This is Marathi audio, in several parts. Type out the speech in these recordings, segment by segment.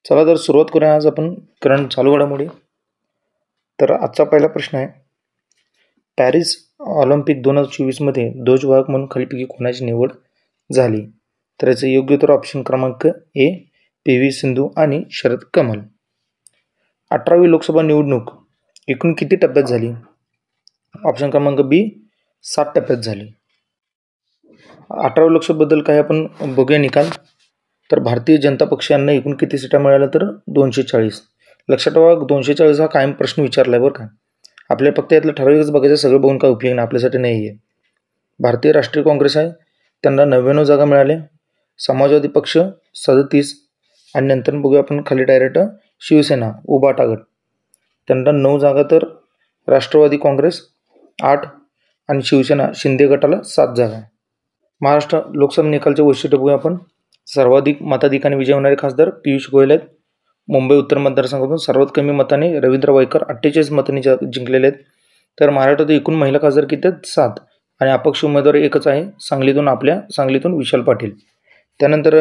चला तर सुरुवात करूया आज आपण करंट चालू घडामोडी. तर आजचा पहिला प्रश्न आहे, पॅरिस ऑलिम्पिक 2024 मध्ये ध्वजवाहक म्हणून खालीलपैकी कोणाची निवड झाली? तर याचे योग्य उत्तर ऑप्शन क्रमांक ए PV सिंधू आणि शरद कमल. 18वी लोकसभा निवडणूक एकूण किती टप्प्यात झाली? ऑप्शन क्रमांक बी 7 टप्प्यात झाली. 18व्या लोकसभेबद्दल काही आपण बघूया निकाल. तर भारतीय जनता पक्ष यांना एकूण किती सीटा मिळाल्या? तर 240. लक्षात ठेवा, 240 हा कायम प्रश्न विचारला आहे बरं का. आपल्याला फक्त यातलं ठराविकच बघायचं, सगळं बघून काय उपयोग नाही, आपल्यासाठी नाही आहे. भारतीय राष्ट्रीय काँग्रेस आहे, त्यांना 99 जागा मिळाल्या. समाजवादी पक्ष 37 आणि नंतर बघूया आपण खाली डायरेक्ट शिवसेना उभाटा गट, त्यांना 9 जागा. तर राष्ट्रवादी काँग्रेस 8 आणि शिवसेना शिंदे गटाला 7 जागा. महाराष्ट्र लोकसभा निकालचे वैशिष्ट्य बघूया आपण. सर्वाधिक मताधिकाने विजय होणारे खासदार पियुष गोयल आहेत. मुंबई उत्तर मतदारसंघातून सर्वात कमी मताने रवींद्र वायकर 48 मतांनी जिंकलेले आहेत. तर महाराष्ट्रात एकूण महिला खासदार किती आहेत? 7 आणि अपक्ष उमेदवार एकच आहे, सांगलीतून विशाल पाटील. त्यानंतर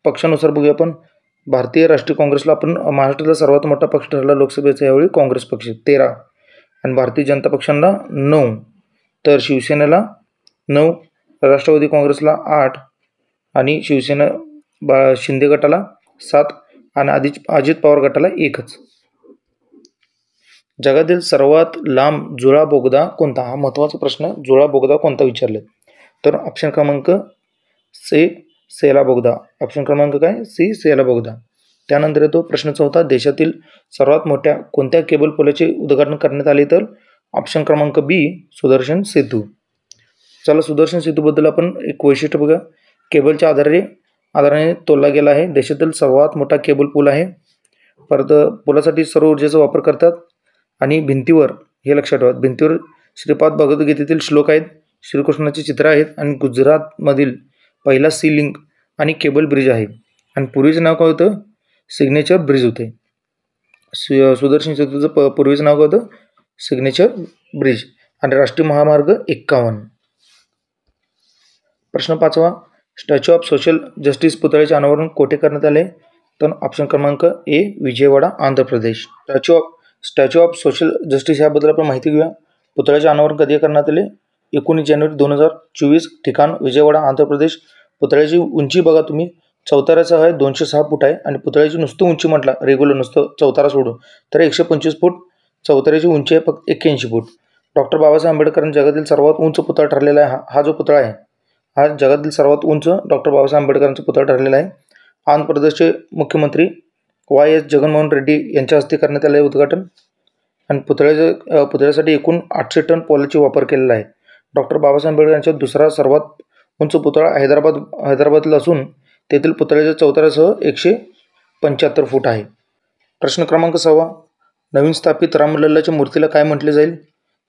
पक्षानुसार बघूया आपण. भारतीय राष्ट्रीय काँग्रेसला आपण महाराष्ट्रातला सर्वात मोठा पक्ष ठरला लोकसभेचा यावेळी काँग्रेस पक्ष 13 आणि भारतीय जनता पक्षांना 9, तर शिवसेनेला 9, राष्ट्रवादी काँग्रेसला 8 आणि शिवसेना शिंदे गटाला 7 आणि अजित पवार गटाला 1च. जगातील सर्वात लांब जुळा बोगदा कोणता? हा महत्त्वाचा प्रश्न. जुळा बोगदा कोणता विचारले? तर ऑप्शन क्रमांक सी सेला बोगदा. ऑप्शन क्रमांक काय? सी सेला बोगदा. त्यानंतर येतो प्रश्न चौथा, देशातील सर्वात मोठ्या कोणत्या केबल पुलाचे उद्घाटन करण्यात आले? तर ऑप्शन क्रमांक बी सुदर्शन सेतू. चला, सुदर्शन सेतूबद्दल आपण एक वैशिष्ट्य बघा. केबलच्या आधाराने तोडला गेला आहे. देशातील सर्वात मोठा केबल पूल आहे. परत पुलासाठी सौर ऊर्जेचा वापर करतात आणि भिंतीवर, हे लक्षात ठेवा, भिंतीवर श्रीपाद भगवद्गीतेतील श्लोक आहेत, श्रीकृष्णाची चित्र आहेत आणि गुजरातमधील पहिला सी लिंक आणि केबल ब्रिज आहे. आणि पूर्वीचं नाव काय होतं? सिग्नेचर ब्रिज होते. सुदर्शन सेतूचं पूर्वीचं नाव काय होतं? Signature bridge. आणि राष्ट्रीय महामार्ग 51. प्रश्न 5वा, स्टॅच्यू ऑफ सोशल जस्टिस पुतळ्याचे अनावरण कोठे करण्यात आले? तर ऑप्शन क्रमांक ए Vijayawada Andhra Pradesh. Statue of social justice याबद्दल आपण माहिती घेऊया. पुतळ्याचे अनावरण कधी करण्यात आले? 19 जानेवारी 2024. ठिकाण विजयवाडा आंध्र प्रदेश. पुतळ्याची उंची बघा तुम्ही, चौताऱ्याचा आहे 206 फूट आहे आणि पुतळ्याची नुसतं उंची म्हटला रेग्युलर नुसतं चौतारा सोडून तर 125 फूट. चौताऱ्याची उंची आहे फक्त 81 फूट. डॉक्टर बाबासाहेब आंबेडकरांनी जगातील सर्वात उंच पुतळा ठरलेला आहे. हा जो पुतळा आहे हा जगातील सर्वात उंच डॉक्टर बाबासाहेब आंबेडकरांचा पुतळा ठरलेला आहे. आंध्र प्रदेशचे मुख्यमंत्री YS जगनमोहन रेड्डी यांच्या हस्ते करण्यात आले उद्घाटन. आणि पुतळ्यासाठी एकूण 800 टन पोलाची वापर केलेला आहे. डॉक्टर बाबासाहेब आंबेडकर यांचा दुसरा सर्वात उंच पुतळा हैदराबादला असून तेथील पुतळ्याच्या चौताऱ्यासह 175 फूट आहे. प्रश्न क्रमांक 6वा, नवीन स्थापित रामलल्लाच्या मूर्तीला काय म्हटले जाईल?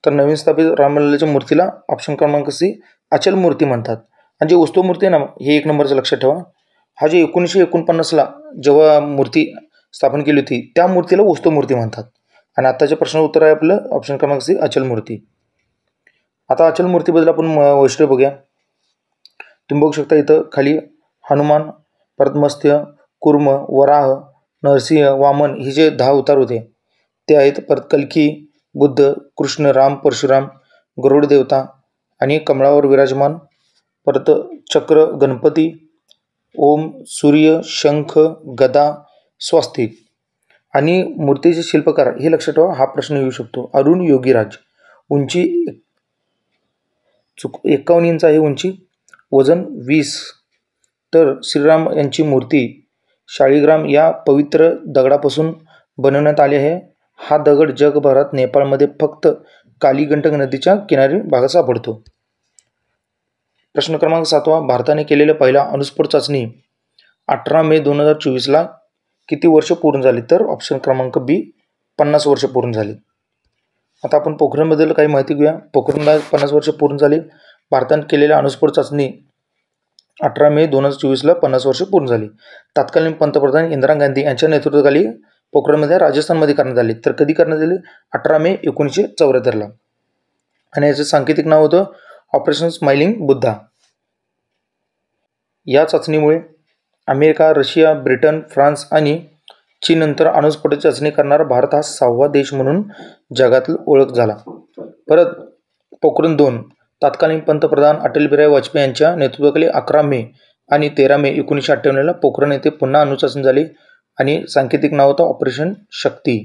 तर नवीन स्थापित रामलल्लाच्या मूर्तीला ऑप्शन क्रमांक सी अचल मूर्ती म्हणतात. आणि जी उत्सव मूर्ती आहे ना, हे 1 नंबरचं लक्षात ठेवा. हा जे 1949ला जेव्हा मूर्ती स्थापन केली होती त्या मूर्तीला उत्सव मूर्ती म्हणतात. आणि आत्ताच्या प्रश्नाचं उत्तर आहे आपलं ऑप्शन क्रमांक सी अचल मूर्ती. आता अचल मूर्तीबद्दल आपण वैशिष्ट्य बघूया. तुम्ही बघू शकता इथं खाली हनुमान, परत मत्स्य, कुर्म, वराह, नरसिंह, वामन हे जे 10 अवतार होते ते आहेत. परत कल्की, बुद्ध, कृष्ण, राम, परशुराम, गरुड देवता आणि कमळावर विराजमान. परत चक्र, गणपती, ओम, सूर्य, शंख, गदा, स्वास्तिक. आणि मूर्तीचे शिल्पकार हे लक्षात ठेवा, हा प्रश्न येऊ शकतो. अरुण योगीराज. उंची 51 इंच आहे उंची, वजन 20. तर श्रीराम यांची मूर्ती शाळीग्राम या पवित्र दगडापासून बनवण्यात आली आहे. हा दगड जगभरात नेपाळमध्ये फक्त कालीगंटक नदीच्या किनारी भागात सापडतो. प्रश्न क्रमांक 7वा, भारताने केलेल्या पहिल्या अणुस्फोट चाचणी 18 मे 2024ला किती वर्ष पूर्ण झाली? तर ऑप्शन क्रमांक बी 50 वर्ष पूर्ण झाली. आता आपण पोखरणबद्दल काही माहिती घेऊया. पोखरणला 50 वर्ष पूर्ण झाली. भारताने केलेल्या अणुस्फोट चाचणी 18 मे 2024ला 50 वर्ष पूर्ण झाली. तत्कालीन पंतप्रधान इंदिरा गांधी यांच्या नेतृत्वाखाली पोखरणमध्ये राजस्थानमध्ये करण्यात आली. तर कधी करण्यात आली? 18 मे 1974ला. आणि याचं सांकेतिक नाव होतं ऑपरेशन स्माइलिंग बुद्धा. या चाचणीमुळे अमेरिका, रशिया, ब्रिटन, फ्रान्स आणि चीननंतर अणुस्फोटाची चाचणी करणारा भारत हा 6वा देश म्हणून जगातील ओळख झाला. परत पोखरण 2 तत्कालीन पंतप्रधान अटल बिहारी वाजपेयी यांच्या नेतृत्वाखाली 11 मे आणि 13 मे 1998ला पोखरण येथे पुन्हा अणुचाचणी झाली आणि सांकेतिक नाव होतं ऑपरेशन शक्ती.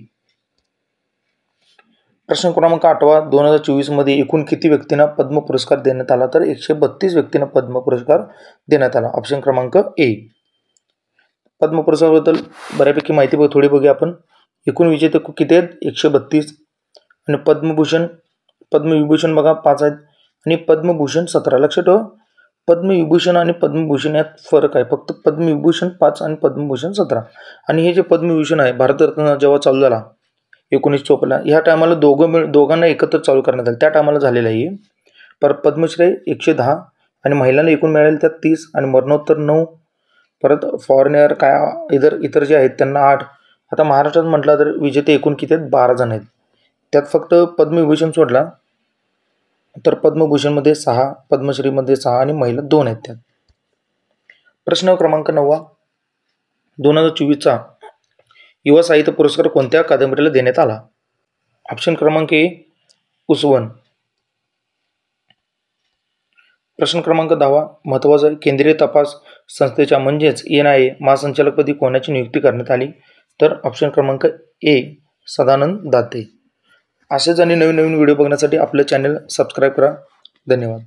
प्रश्न क्रमांक 8 2024 मध्ये एकूण किती व्यक्तींना पद्म पुरस्कार देण्यात आला? तर 132 व्यक्तींना पद्म पुरस्कार देण्यात आला. ऑप्शन क्रमांक ए. पद्म पुरस्काराबद्दल बऱ्यापैकी माहिती थोडी बघूया आपण. एकूण विजेते किती आहेत? 132. आणि पद्मविभूषण बघा 5 आहेत आणि पद्मभूषण 17. लक्षात ठेवा, पद्मविभूषण आणि पद्मभूषण यात फरक आहे. फक्त पद्मविभूषण 5 आणि पद्मभूषण 17. आणि हे जे पद्मविभूषण आहे भारतरत्न जेव्हा चालू झाला 1954ला, ह्या टायमाला दोघांना एकत्र चालू करण्यात आलं. त्या टायमाला झालेलं आहे. पर पद्मश्री 110 आणि महिलांना एकूण मिळाले त्यात 30 आणि मरणोत्तर 9. परत फॉरेनर काय इतर जे आहेत त्यांना 8. आता महाराष्ट्रात म्हटलं तर विजेते एकूण किती आहेत? 12 जण आहेत. त्यात फक्त पद्मविभूषण सोडला तर पद्मभूषणमध्ये 6, पद्मश्रीमध्ये 6 आणि महिला 2 आहेत त्यात. प्रश्न क्रमांक 9 2024चा युवा साहित्य पुरस्कार कोणत्या कादंबरीला देण्यात आला? ऑप्शन क्रमांक ए उसवन. प्रश्न क्रमांक 10 महत्त्वाचा आहे. केंद्रीय तपास संस्थेच्या म्हणजेच NIA महासंचालकपदी कोणाची नियुक्ती करण्यात आली? तर ऑप्शन क्रमांक ए सदानंद दाते. असेच आणि नवीन व्हिडिओ बघण्यासाठी आपलं चॅनल सबस्क्राईब करा. धन्यवाद.